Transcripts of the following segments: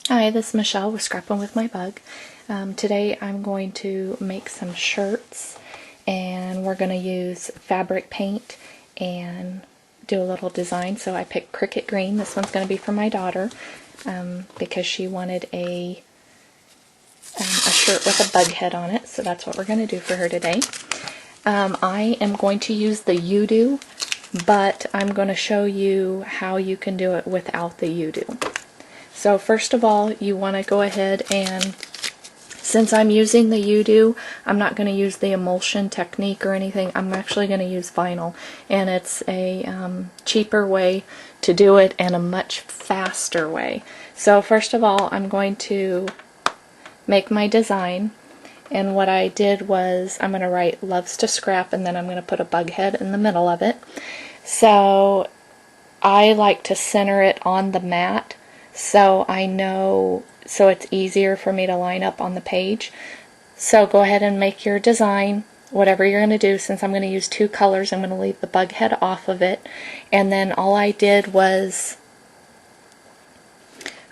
Hi, this is Michelle with Scrappin' with My Bug. Today I'm going to make some shirts, and we're going to use fabric paint and do a little design. So I picked cricket green. This one's going to be for my daughter because she wanted a shirt with a bug head on it, so that's what we're going to do for her today. I am going to use the Yudu, but I'm going to show you how you can do it without the Yudu. So first of all, you want to go ahead and, since I'm using the Yudu, I'm not going to use the emulsion technique or anything. I'm actually going to use vinyl, and it's a cheaper way to do it and a much faster way. So first of all, I'm going to make my design, and what I did was I'm going to write "Loves to Scrap," and then I'm going to put a bug head in the middle of it. So I like to center it on the mat, so I know, so it's easier for me to line up on the page. So go ahead and make your design, whatever you're going to do. Since I'm going to use two colors, I'm going to leave the bug head off of it. And then all I did was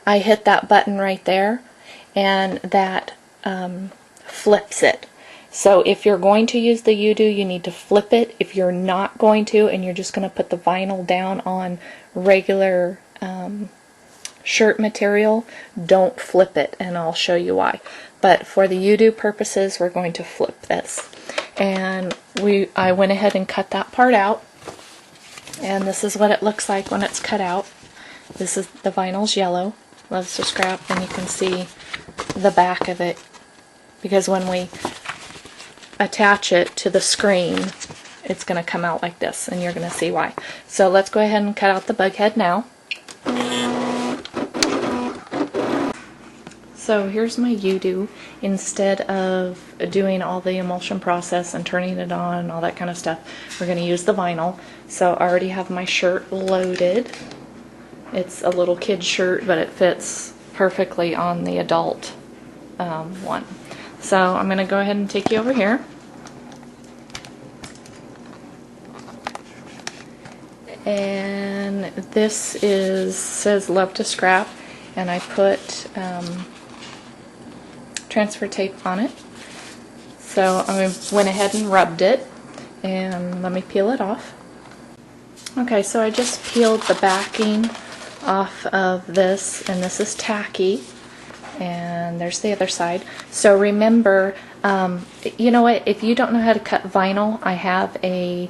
I hit that button right there, and that flips it. So if you're going to use the Yudu, you need to flip it. If you're not going to, and you're just going to put the vinyl down on regular shirt material, don't flip it, and I'll show you why. But for the Yudu purposes, we're going to flip this. And I went ahead and cut that part out, and this is what it looks like when it's cut out. This is, the vinyl's yellow, Loves to Scrap, and you can see the back of it, because when we attach it to the screen, it's going to come out like this, and you're going to see why. So let's go ahead and cut out the bug head now. So here's my Yudu. Instead of doing all the emulsion process and turning it on and all that kind of stuff, we're going to use the vinyl. So I already have my shirt loaded. It's a little kid shirt, but it fits perfectly on the adult one. So I'm going to go ahead and take you over here. And this says Love to Scrap, and I put transfer tape on it. So I went ahead and rubbed it, and let me peel it off. Okay, so I just peeled the backing off of this, and this is tacky, and there's the other side. So remember, you know what, if you don't know how to cut vinyl, I have a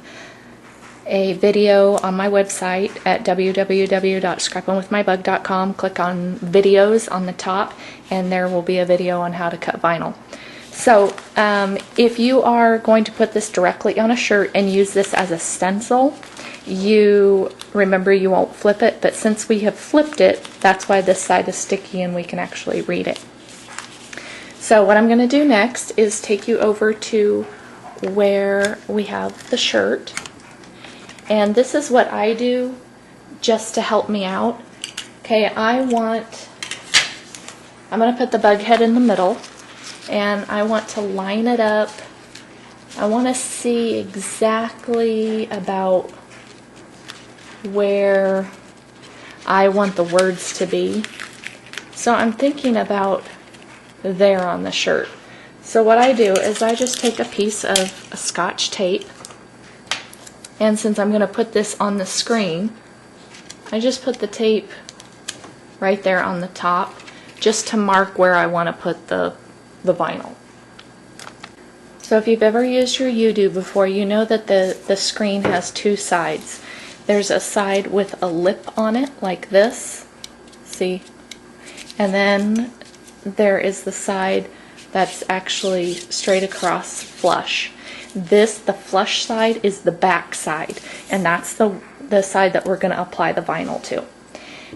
video on my website at www.scrappinwithmybug.com. Click on videos on the top, and there will be a video on how to cut vinyl. So if you are going to put this directly on a shirt and use this as a stencil, remember you won't flip it, but since we have flipped it, that's why this side is sticky and we can actually read it. So what I'm going to do next is take you over to where we have the shirt. And this is what I do just to help me out. Okay, I'm going to put the bug head in the middle, and I want to line it up. I want to see exactly about where I want the words to be. So I'm thinking about there on the shirt. So what I do is I just take a piece of Scotch tape, and since I'm going to put this on the screen, I just put the tape right there on the top, just to mark where I want to put the vinyl. So if you've ever used your Yudu before, you know that the screen has two sides. There's a side with a lip on it, like this, see? And then there is the side that's actually straight across flush. The flush side is the back side, and that's the side that we're going to apply the vinyl to.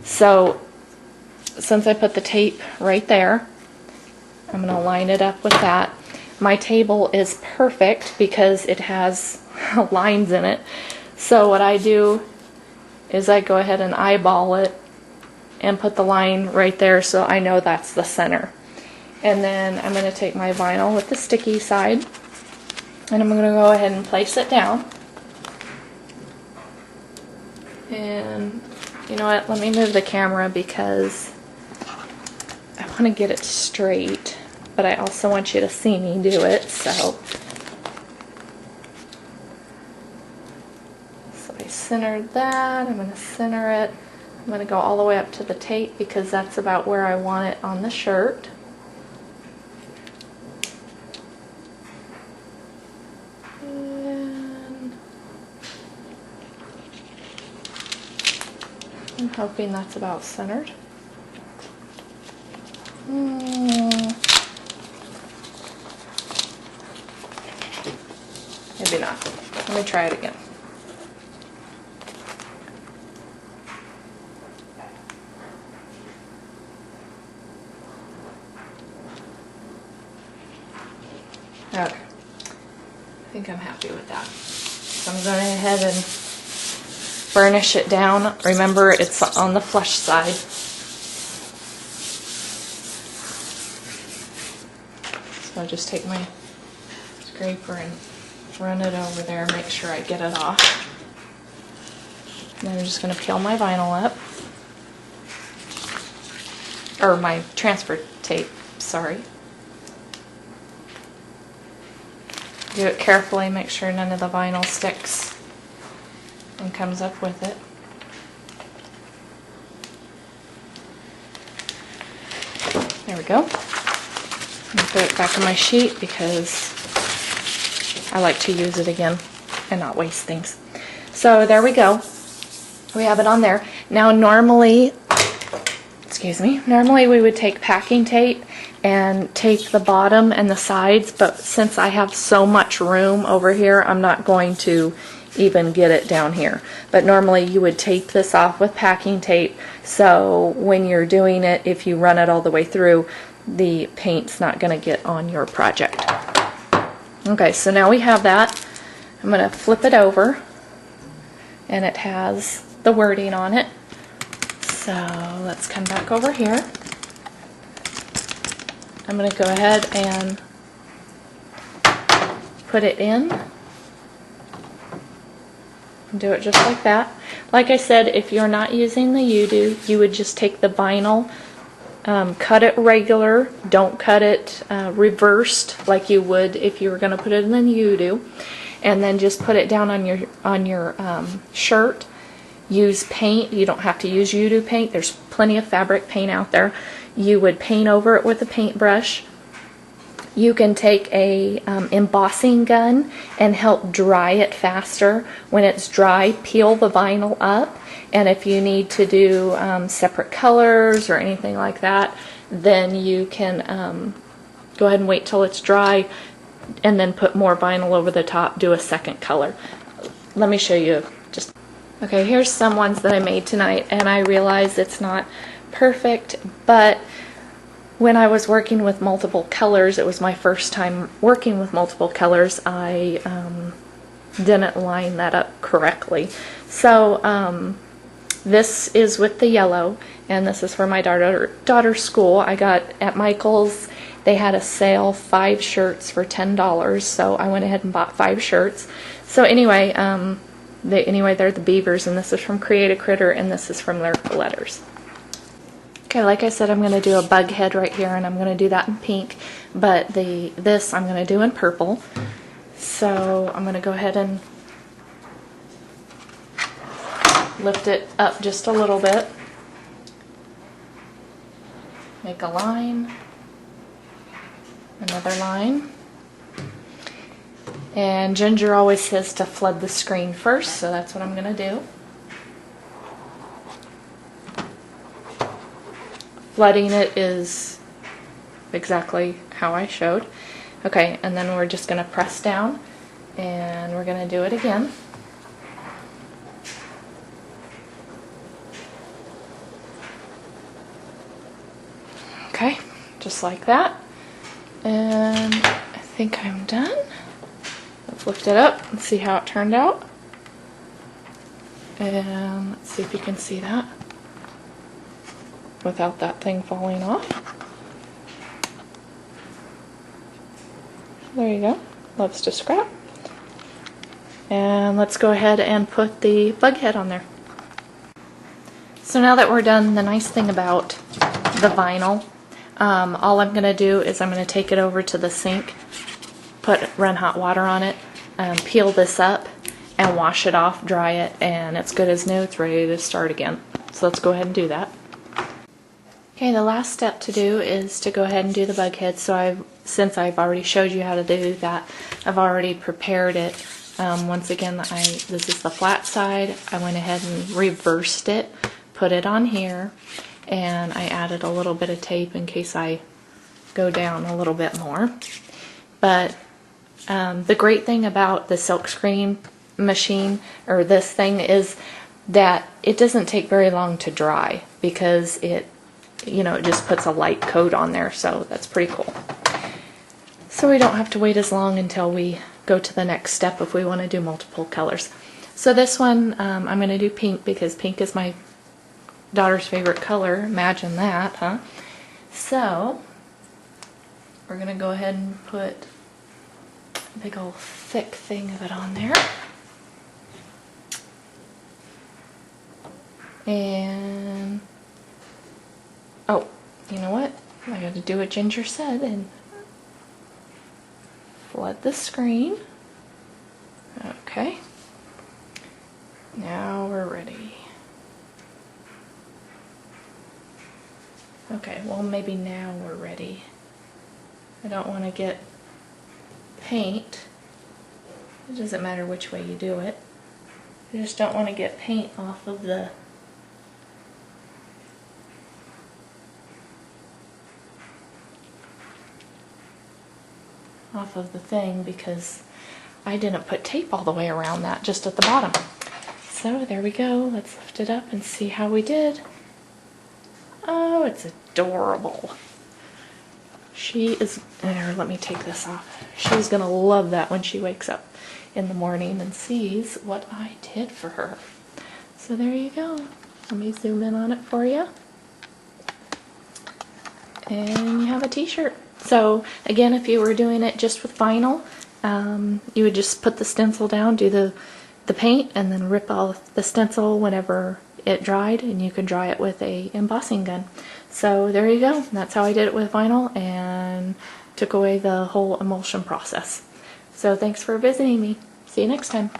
So since I put the tape right there, I'm going to line it up with that. My table is perfect because it has lines in it. So what I do is I go ahead and eyeball it and put the line right there, so I know that's the center. And then I'm going to take my vinyl with the sticky side, and I'm going to go ahead and place it down. And you know what, let me move the camera because want to get it straight, but I also want you to see me do it, so I centered that. I'm going to center it. I'm going to go all the way up to the tape because that's about where I want it on the shirt. And I'm hoping that's about centered. Maybe not. Let me try it again. Okay, I think I'm happy with that. So I'm going ahead and burnish it down. Remember, it's on the flush side. So I'll just take my scraper and run it over there, make sure I get it off. And then I'm just going to peel my vinyl up. Or my transfer tape, sorry. Do it carefully, make sure none of the vinyl sticks and comes up with it. There we go. I'm going to put it back on my sheet because I like to use it again and not waste things. So there we go. We have it on there. Now normally we would take packing tape and tape the bottom and the sides, but since I have so much room over here, I'm not going to even get it down here. But normally you would tape this off with packing tape, so when you're doing it, if you run it all the way through, the paint's not going to get on your project. Okay, so now we have that. I'm going to flip it over, and it has the wording on it. So let's come back over here. I'm going to go ahead and put it in. Do it just like that. Like I said, if you're not using the Yudu, you would just take the vinyl, cut it regular, don't cut it reversed like you would if you were going to put it in the Yudu, and then just put it down on your shirt. Use paint. You don't have to use Yudu paint. There's plenty of fabric paint out there. You would paint over it with a paintbrush. You can take a embossing gun and help dry it faster. When it's dry, peel the vinyl up, and if you need to do separate colors or anything like that, then you can go ahead and wait till it's dry and then put more vinyl over the top, do a second color. Let me show you. Okay, here's some ones that I made tonight, and I realize it's not perfect, but when I was working with multiple colors, it was my first time working with multiple colors, I didn't line that up correctly. So this is with the yellow, and this is for my daughter's school. I got at Michael's, they had a sale, 5 shirts for $10, so I went ahead and bought 5 shirts. So anyway, they're the beavers, and this is from Create a Critter, and this is from Lyrical Letters. Okay, like I said, I'm going to do a bug head right here, and I'm going to do that in pink, but this I'm going to do in purple. So I'm going to go ahead and lift it up just a little bit. Make a line, another line. And Ginger always says to flood the screen first, so that's what I'm going to do. Flooding it is exactly how I showed. Okay, and then we're just going to press down, and we're going to do it again. Okay, just like that. And I think I'm done. Let's lift it up and see how it turned out. And let's see if you can see that without that thing falling off. There you go. Loves to scrap. And let's go ahead and put the bug head on there. So now that we're done, the nice thing about the vinyl, All I'm going to do is I'm going to take it over to the sink, run hot water on it, peel this up, and wash it off, dry it, and it's good as new. It's ready to start again. So let's go ahead and do that. Okay, the last step to do is to go ahead and do the bug head. So since I've already showed you how to do that, I've already prepared it. Once again, this is the flat side. I went ahead and reversed it, put it on here, and I added a little bit of tape in case I go down a little bit more. But the great thing about the silkscreen machine, or this thing, is that it doesn't take very long to dry because it just puts a light coat on there, so that's pretty cool. So we don't have to wait as long until we go to the next step if we want to do multiple colors. So this one, I'm going to do pink because pink is my daughter's favorite color. Imagine that, huh? So we're going to go ahead and put a big old thick thing of it on there. And oh, you know what? I got to do what Ginger said and flood the screen. Okay. Now we're ready. Okay, well maybe now we're ready. I don't want to get paint. It doesn't matter which way you do it. I just don't want to get paint off of the thing because I didn't put tape all the way around that, just at the bottom. So there we go. Let's lift it up and see how we did. Oh, it's adorable. She is, here, let me take this off. She's gonna love that when she wakes up in the morning and sees what I did for her. So there you go. Let me zoom in on it for you. And you have a t-shirt. So again, if you were doing it just with vinyl, you would just put the stencil down, do the paint, and then rip off the stencil whenever it dried, and you can dry it with a embossing gun. So there you go. That's how I did it with vinyl and took away the whole emulsion process. So thanks for visiting me. See you next time.